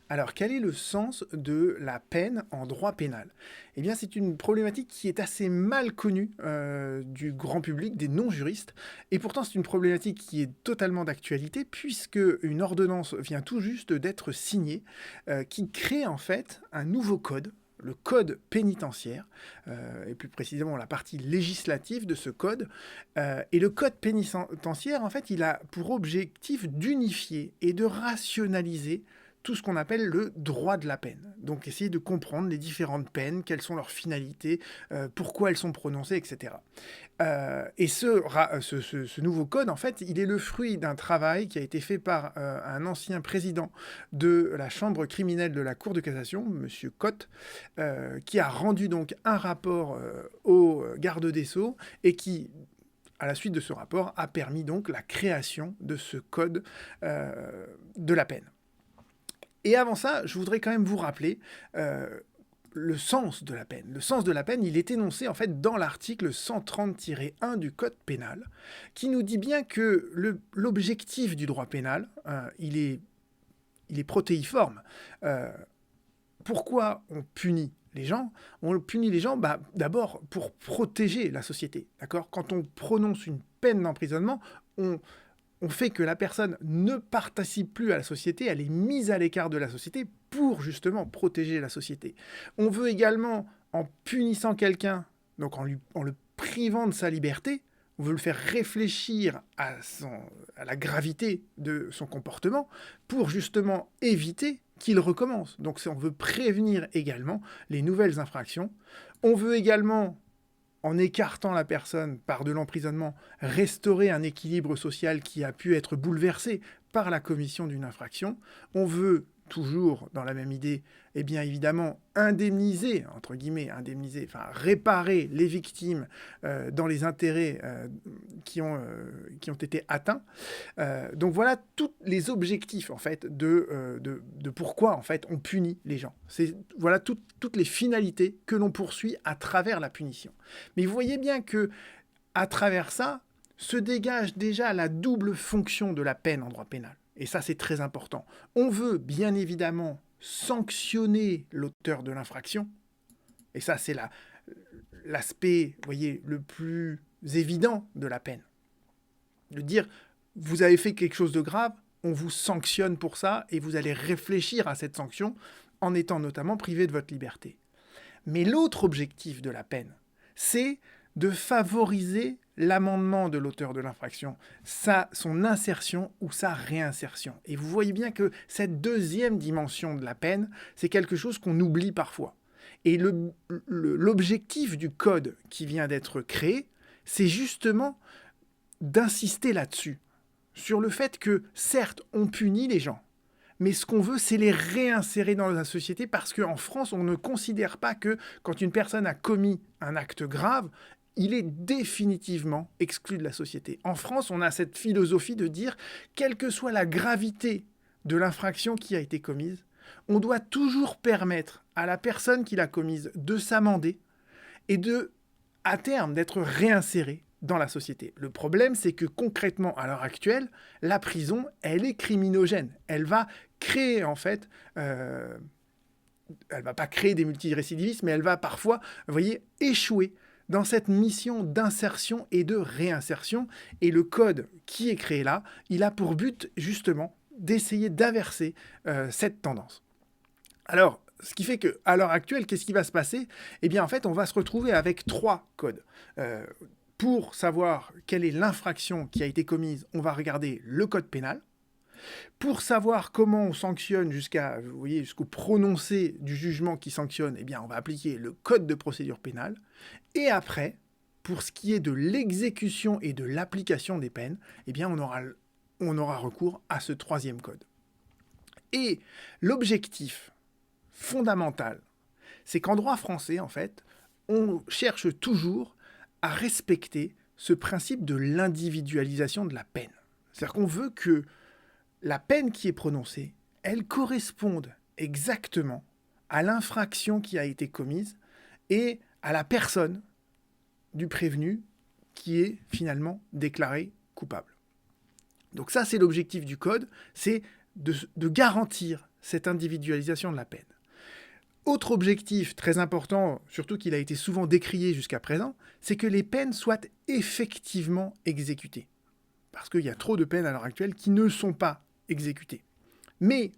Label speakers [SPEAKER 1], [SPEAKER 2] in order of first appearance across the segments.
[SPEAKER 1] Alors, quel est le sens de la peine en droit pénal? Eh bien, c'est une problématique qui est assez mal connue du grand public, des non-juristes, et pourtant c'est une problématique qui est totalement d'actualité, puisque une ordonnance vient tout juste d'être signée, qui crée en fait un nouveau code, le code pénitentiaire, et plus précisément la partie législative de ce code. Et le code pénitentiaire, en fait, il a pour objectif d'unifier et de rationaliser tout ce qu'on appelle le droit de la peine. Donc essayer de comprendre les différentes peines, quelles sont leurs finalités, pourquoi elles sont prononcées, etc. Et ce nouveau code, en fait, il est le fruit d'un travail qui a été fait par un ancien président de la chambre criminelle de la Cour de cassation, M. Cotte, qui a rendu donc un rapport au garde des Sceaux et qui, à la suite de ce rapport, a permis donc la création de ce code de la peine. Et avant ça, je voudrais quand même vous rappeler le sens de la peine. Le sens de la peine, il est énoncé en fait dans l'article 130-1 du Code pénal, qui nous dit bien que l'objectif du droit pénal, il est protéiforme. Pourquoi on punit les gens? On punit les gens d'abord pour protéger la société. D'accord? Quand on prononce une peine d'emprisonnement, on fait que la personne ne participe plus à la société, elle est mise à l'écart de la société pour justement protéger la société. On veut également, en punissant quelqu'un, donc en le privant de sa liberté, on veut le faire réfléchir à la gravité de son comportement pour justement éviter qu'il recommence. Donc on veut prévenir également les nouvelles infractions. On veut également, en écartant la personne par de l'emprisonnement, restaurer un équilibre social qui a pu être bouleversé par la commission d'une infraction. On veut, toujours dans la même idée, eh bien évidemment indemniser, entre guillemets, réparer les victimes dans les intérêts qui ont été atteints. Donc voilà tous les objectifs en fait de pourquoi en fait on punit les gens. Voilà toutes les finalités que l'on poursuit à travers la punition. Mais vous voyez bien que à travers ça se dégage déjà la double fonction de la peine en droit pénal. Et ça, c'est très important. On veut bien évidemment sanctionner l'auteur de l'infraction. Et ça, c'est l'aspect, vous voyez, le plus évident de la peine. De dire, vous avez fait quelque chose de grave, on vous sanctionne pour ça, et vous allez réfléchir à cette sanction en étant notamment privé de votre liberté. Mais l'autre objectif de la peine, c'est de favoriser l'amendement de l'auteur de l'infraction, son insertion ou sa réinsertion. Et vous voyez bien que cette deuxième dimension de la peine, c'est quelque chose qu'on oublie parfois. Et l'objectif du code qui vient d'être créé, c'est justement d'insister là-dessus, sur le fait que, certes, on punit les gens, mais ce qu'on veut, c'est les réinsérer dans la société parce qu'en France, on ne considère pas que quand une personne a commis un acte grave, il est définitivement exclu de la société. En France, on a cette philosophie de dire, quelle que soit la gravité de l'infraction qui a été commise, on doit toujours permettre à la personne qui l'a commise de s'amender et à terme, d'être réinsérée dans la société. Le problème, c'est que concrètement, à l'heure actuelle, la prison, elle est criminogène. Elle va créer, en fait, elle va pas créer des multirécidivistes, mais elle va parfois, vous voyez, échouer dans cette mission d'insertion et de réinsertion. Et le code qui est créé là, il a pour but, justement, d'essayer d'inverser cette tendance. Alors, ce qui fait qu'à l'heure actuelle, qu'est-ce qui va se passer? Eh bien, en fait, on va se retrouver avec 3 codes. Pour savoir quelle est l'infraction qui a été commise, on va regarder le code pénal. Pour savoir comment on sanctionne jusqu'au prononcé du jugement qui sanctionne, eh bien, on va appliquer le code de procédure pénale. Et après, pour ce qui est de l'exécution et de l'application des peines, eh bien, on aura recours à ce 3e code. Et l'objectif fondamental, c'est qu'en droit français, en fait, on cherche toujours à respecter ce principe de l'individualisation de la peine. C'est-à-dire qu'on veut que la peine qui est prononcée, elle corresponde exactement à l'infraction qui a été commise et à la personne du prévenu qui est finalement déclaré coupable. Donc ça, c'est l'objectif du code, c'est de garantir cette individualisation de la peine. Autre objectif très important, surtout qu'il a été souvent décrié jusqu'à présent, c'est que les peines soient effectivement exécutées. Parce qu'il y a trop de peines à l'heure actuelle qui ne sont pas exécutées. Mais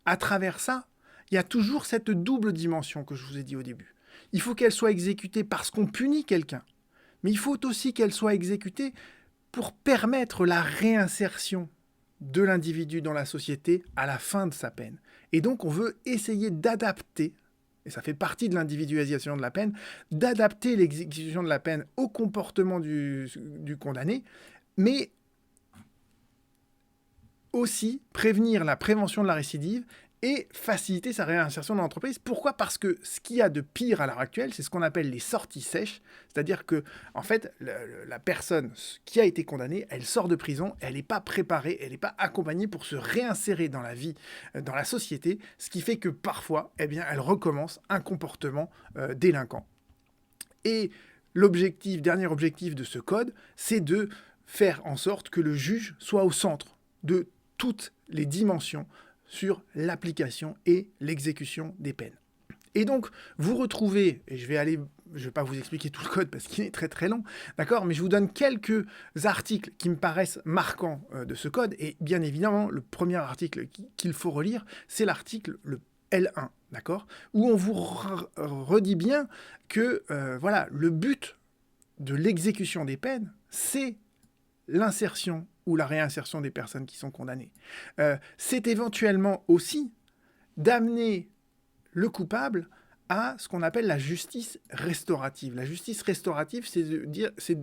[SPEAKER 1] à travers ça, il y a toujours cette double dimension que je vous ai dit au début. Il faut qu'elle soit exécutée parce qu'on punit quelqu'un, mais il faut aussi qu'elle soit exécutée pour permettre la réinsertion de l'individu dans la société à la fin de sa peine. Et donc on veut essayer d'adapter, et ça fait partie de l'individualisation de la peine, d'adapter l'exécution de la peine au comportement du condamné, mais aussi prévenir la prévention de la récidive et faciliter sa réinsertion dans l'entreprise. Pourquoi ? Parce que ce qu'il y a de pire à l'heure actuelle, c'est ce qu'on appelle les sorties sèches, c'est-à-dire que, en fait, la personne qui a été condamnée, elle sort de prison, elle n'est pas préparée, elle n'est pas accompagnée pour se réinsérer dans la vie, dans la société, ce qui fait que parfois, eh bien, elle recommence un comportement délinquant. Et dernier objectif de ce code, c'est de faire en sorte que le juge soit au centre de toutes les dimensions sur l'application et l'exécution des peines. Et donc, vous retrouvez, et je vais pas vous expliquer tout le code parce qu'il est très très long, d'accord, mais je vous donne quelques articles qui me paraissent marquants de ce code, et bien évidemment, le premier article qu'il faut relire, c'est l'article, le L1, d'accord, où on vous redit bien que, voilà, le but de l'exécution des peines, c'est l'insertion ou la réinsertion des personnes qui sont condamnées. C'est éventuellement aussi d'amener le coupable à ce qu'on appelle la justice restaurative. La justice restaurative, c'est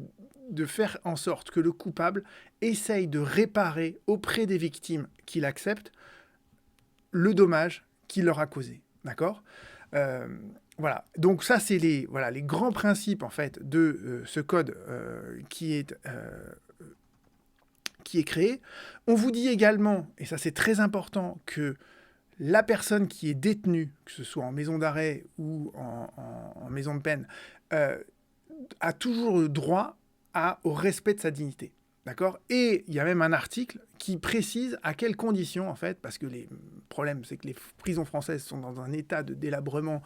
[SPEAKER 1] de faire en sorte que le coupable essaye de réparer auprès des victimes qu'il accepte le dommage qu'il leur a causé. D'accord ? Voilà. Donc ça, c'est les grands principes en fait de ce code qui est créé. On vous dit également, et ça c'est très important, que la personne qui est détenue, que ce soit en maison d'arrêt ou en maison de peine, a toujours le droit au respect de sa dignité. D'accord ? Et il y a même un article qui précise à quelles conditions, en fait, parce que le problème, c'est que les prisons françaises sont dans un état de délabrement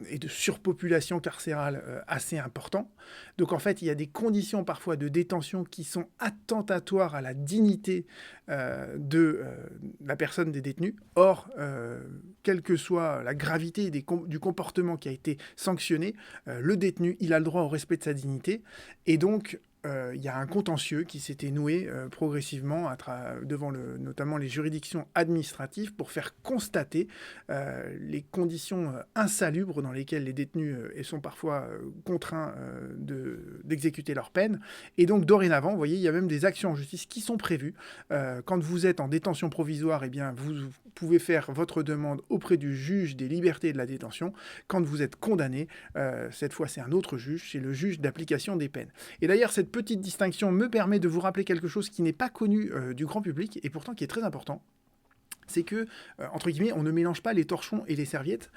[SPEAKER 1] et de surpopulation carcérale assez important. Donc en fait, il y a des conditions parfois de détention qui sont attentatoires à la dignité de la personne des détenus. Or, quelle que soit la gravité du comportement qui a été sanctionné, le détenu, il a le droit au respect de sa dignité. Et donc, il y a un contentieux qui s'était noué progressivement devant notamment les juridictions administratives pour faire constater les conditions insalubres dans lesquelles les détenus sont parfois contraints d'exécuter leur peine. Et donc dorénavant, vous voyez, il y a même des actions en justice qui sont prévues. Quand vous êtes en détention provisoire, eh bien, vous pouvez faire votre demande auprès du juge des libertés et de la détention. Quand vous êtes condamné, cette fois c'est un autre juge, c'est le juge d'application des peines. Et d'ailleurs, cette petite distinction me permet de vous rappeler quelque chose qui n'est pas connu du grand public et pourtant qui est très important. C'est que, entre guillemets, on ne mélange pas les torchons et les serviettes.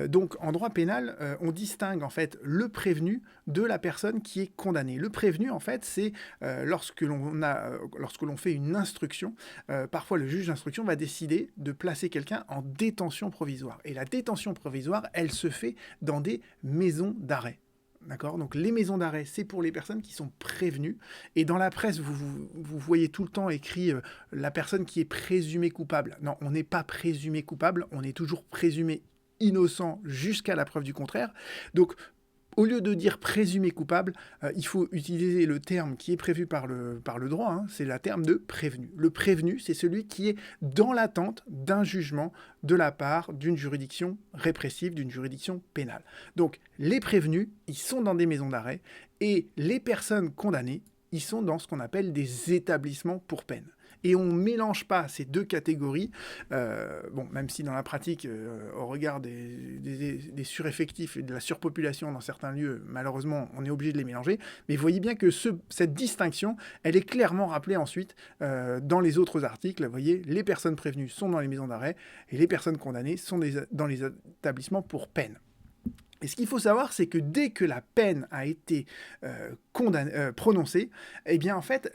[SPEAKER 1] Donc, en droit pénal, on distingue, en fait, le prévenu de la personne qui est condamnée. Le prévenu, en fait, c'est lorsque l'on fait une instruction, parfois le juge d'instruction va décider de placer quelqu'un en détention provisoire. Et la détention provisoire, elle se fait dans des maisons d'arrêt. D'accord ? Donc les maisons d'arrêt, c'est pour les personnes qui sont prévenues. Et dans la presse, vous voyez tout le temps écrit la personne qui est présumée coupable. Non, on n'est pas présumé coupable, on est toujours présumé innocent jusqu'à la preuve du contraire. Donc, au lieu de dire présumé coupable, il faut utiliser le terme qui est prévu par le droit, hein, c'est le terme de prévenu. Le prévenu, c'est celui qui est dans l'attente d'un jugement de la part d'une juridiction répressive, d'une juridiction pénale. Donc, les prévenus, ils sont dans des maisons d'arrêt, et les personnes condamnées, ils sont dans ce qu'on appelle des établissements pour peine. Et on ne mélange pas ces deux catégories, même si dans la pratique, au regard des sureffectifs et de la surpopulation dans certains lieux, malheureusement, on est obligé de les mélanger. Mais vous voyez bien que cette distinction, elle est clairement rappelée ensuite dans les autres articles. Vous voyez, les personnes prévenues sont dans les maisons d'arrêt et les personnes condamnées sont dans les établissements pour peine. Et ce qu'il faut savoir, c'est que dès que la peine a été prononcée, eh bien en fait,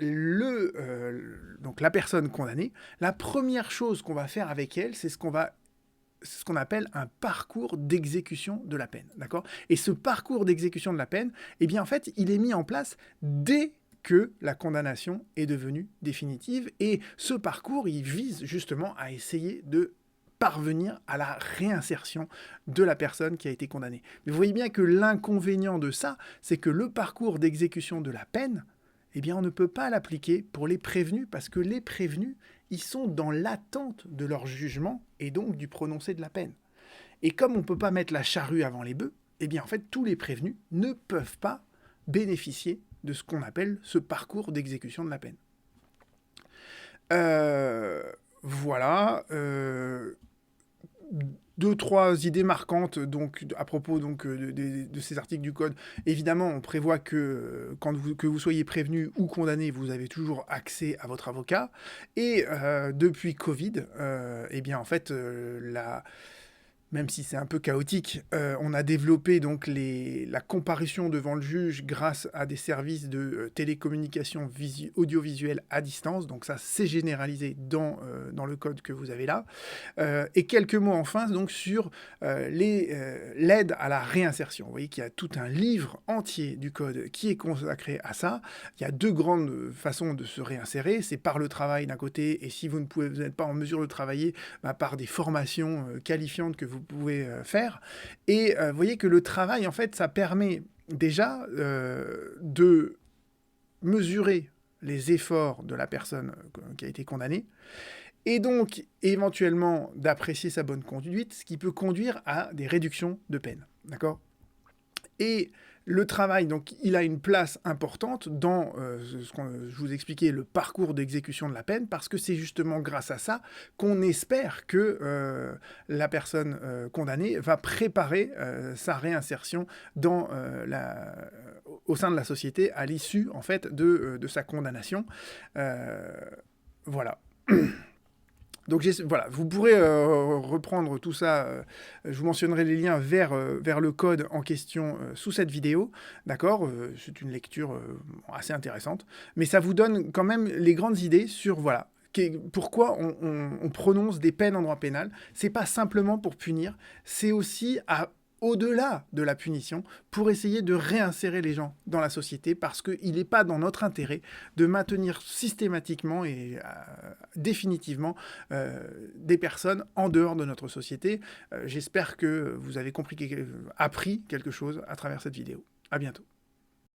[SPEAKER 1] donc la personne condamnée, la première chose qu'on va faire avec elle, c'est ce qu'on appelle un parcours d'exécution de la peine, d'accord? Et ce parcours d'exécution de la peine, eh bien en fait, il est mis en place dès que la condamnation est devenue définitive. Et ce parcours, il vise justement à essayer de parvenir à la réinsertion de la personne qui a été condamnée. Mais vous voyez bien que l'inconvénient de ça, c'est que le parcours d'exécution de la peine, eh bien on ne peut pas l'appliquer pour les prévenus, parce que les prévenus, ils sont dans l'attente de leur jugement et donc du prononcé de la peine. Et comme on ne peut pas mettre la charrue avant les bœufs, eh bien en fait tous les prévenus ne peuvent pas bénéficier de ce qu'on appelle ce parcours d'exécution de la peine. Voilà. Deux, trois idées marquantes donc, à propos donc, de ces articles du Code. Évidemment, on prévoit que que vous soyez prévenu ou condamné, vous avez toujours accès à votre avocat. Et depuis Covid, eh bien, en fait, même si c'est un peu chaotique, on a développé donc la comparution devant le juge grâce à des services de télécommunication audiovisuelle à distance. Donc ça, c'est généralisé dans le code que vous avez là. Et quelques mots enfin donc sur l'aide à la réinsertion. Vous voyez qu'il y a tout un livre entier du code qui est consacré à ça. Il y a deux grandes façons de se réinsérer. C'est par le travail d'un côté, et si vous n'êtes pas en mesure de travailler, par des formations qualifiantes que vous pouvez faire. Et vous voyez que le travail, en fait, ça permet déjà de mesurer les efforts de la personne qui a été condamnée, et donc éventuellement d'apprécier sa bonne conduite, ce qui peut conduire à des réductions de peine. D'accord ? Et le travail, donc, il a une place importante dans ce que je vous expliquais, le parcours d'exécution de la peine, parce que c'est justement grâce à ça qu'on espère que la personne condamnée va préparer sa réinsertion au sein de la société à l'issue, en fait, de sa condamnation. Voilà. Donc voilà, vous pourrez reprendre tout ça, je vous mentionnerai les liens vers le code en question sous cette vidéo, d'accord, c'est une lecture assez intéressante, mais ça vous donne quand même les grandes idées sur, voilà, pourquoi on prononce des peines en droit pénal. C'est pas simplement pour punir, c'est aussi au-delà de la punition, pour essayer de réinsérer les gens dans la société, parce qu'il n'est pas dans notre intérêt de maintenir systématiquement et définitivement des personnes en dehors de notre société. J'espère que vous avez appris quelque chose à travers cette vidéo. À bientôt.